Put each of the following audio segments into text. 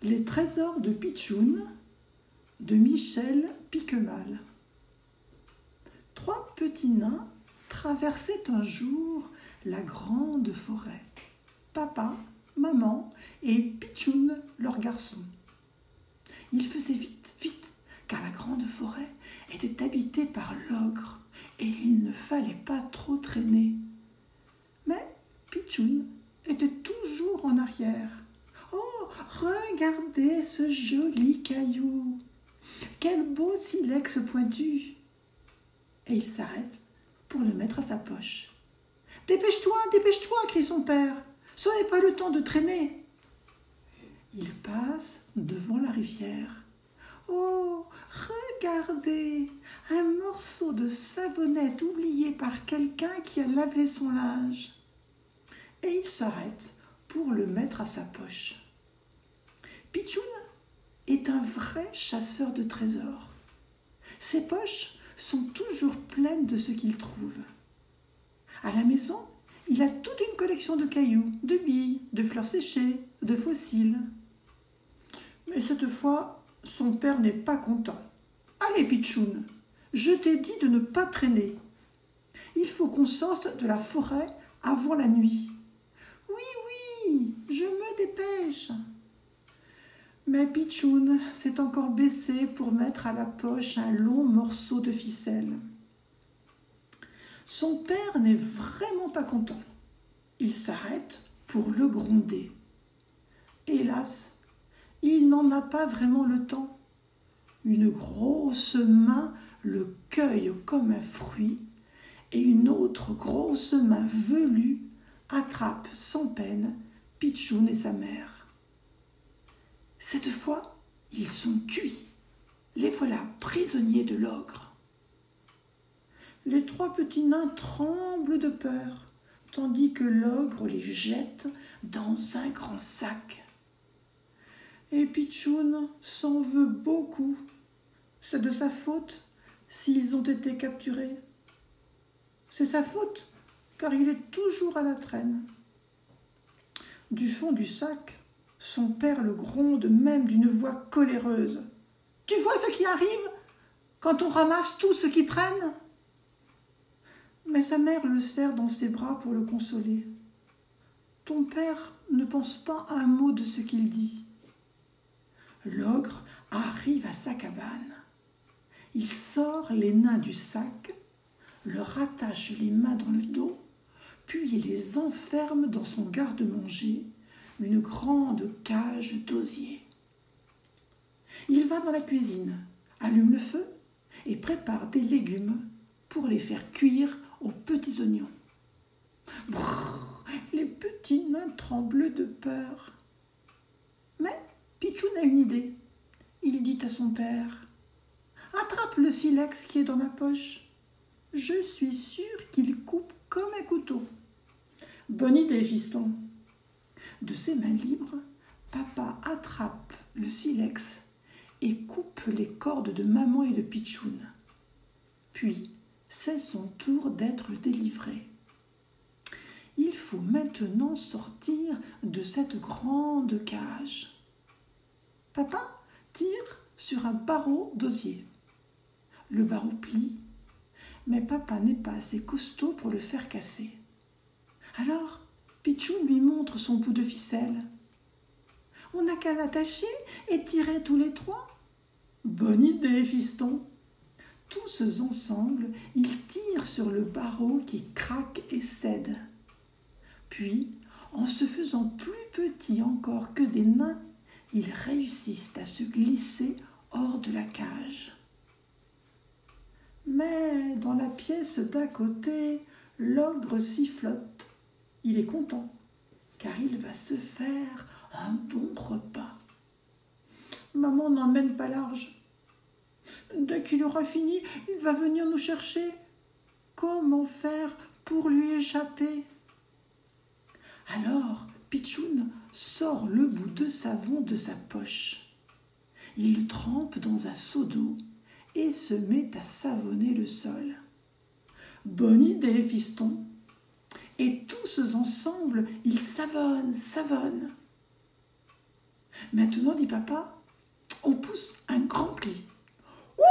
Les trésors de Pitchoun de Michel Piquemal. 3 petits nains traversaient un jour la grande forêt. Papa, maman et Pitchoun, leur garçon. Ils faisaient vite, vite, car la grande forêt était habitée par l'ogre et il ne fallait pas trop traîner. Mais Pitchoun était toujours en arrière. Oh, regardez ce joli caillou! Quel beau silex pointu! Et il s'arrête pour le mettre à sa poche. Dépêche-toi, dépêche-toi, crie son père. Ce n'est pas le temps de traîner. Il passe devant la rivière. Oh, regardez, un morceau de savonnette oublié par quelqu'un qui a lavé son linge. Et il s'arrête pour le mettre à sa poche. Pitchoun est un vrai chasseur de trésors. Ses poches sont toujours pleines de ce qu'il trouve. À la maison, il a toute une collection de cailloux, de billes, de fleurs séchées, de fossiles. Mais cette fois, son père n'est pas content. « Allez, Pitchoun, je t'ai dit de ne pas traîner. Il faut qu'on sorte de la forêt avant la nuit. »« Oui, je me dépêche. » Mais Pitchoun s'est encore baissé pour mettre à la poche un long morceau de ficelle. Son père n'est vraiment pas content. Il s'arrête pour le gronder. Hélas, il n'en a pas vraiment le temps. Une grosse main le cueille comme un fruit et une autre grosse main velue attrape sans peine Pitchoun et sa mère. Cette fois, ils sont cuits. Les voilà prisonniers de l'ogre. Les 3 petits nains tremblent de peur, tandis que l'ogre les jette dans un grand sac. Et Pitchoun s'en veut beaucoup. C'est de sa faute s'ils ont été capturés. C'est sa faute, car il est toujours à la traîne. Du fond du sac, son père le gronde même d'une voix coléreuse. « Tu vois ce qui arrive quand on ramasse tout ce qui traîne ?» Mais sa mère le serre dans ses bras pour le consoler. « Ton père ne pense pas à un mot de ce qu'il dit. » L'ogre arrive à sa cabane. Il sort les nains du sac, leur attache les mains dans le dos, puis les enferme dans son garde-manger, une grande cage d'osier. Il va dans la cuisine, allume le feu et prépare des légumes pour les faire cuire aux petits oignons. Brrr, les petits nains tremblent de peur. Mais Pitchoun a une idée. Il dit à son père « Attrape le silex qui est dans ma poche. Je suis sûr qu'il coupe comme un couteau. » Bonne idée, fiston. De ses mains libres, papa attrape le silex et coupe les cordes de maman et de Pitchoun. Puis, c'est son tour d'être délivré. Il faut maintenant sortir de cette grande cage. Papa tire sur un barreau d'osier. Le barreau plie, mais papa n'est pas assez costaud pour le faire casser. Alors, Pitchoun lui montre son bout de ficelle. « On n'a qu'à l'attacher et tirer tous les 3. » Bonne idée, fiston. Tous ensemble, ils tirent sur le barreau qui craque et cède. Puis, en se faisant plus petits encore que des nains, ils réussissent à se glisser hors de la cage. Mais dans la pièce d'à côté, l'ogre sifflote. Il est content, car il va se faire un bon repas. Maman n'emmène pas large. Dès qu'il aura fini, il va venir nous chercher. Comment faire pour lui échapper? Alors, Pitchoun sort le bout de savon de sa poche. Il le trempe dans un seau d'eau et se met à savonner le sol. Bonne idée, fiston. Et tous ensemble, ils savonnent. Maintenant, dit papa, on pousse un grand cri. Ouh!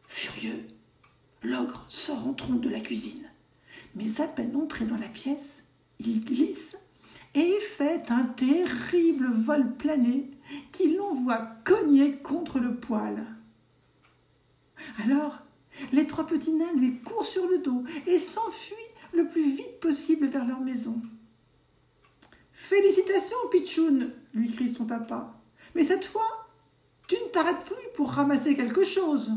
Furieux, l'ogre sort en trompe de la cuisine. Mais à peine entré dans la pièce, il glisse et fait un terrible vol plané qui l'envoie cogner contre le poêle. Alors, les trois petits nains lui courent sur le dos et s'enfuient le plus vite possible vers leur maison. « Félicitations, Pitchoun !» lui crie son papa. « Mais cette fois, tu ne t'arrêtes plus pour ramasser quelque chose. »«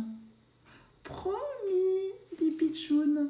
Promis, dit Pitchoun,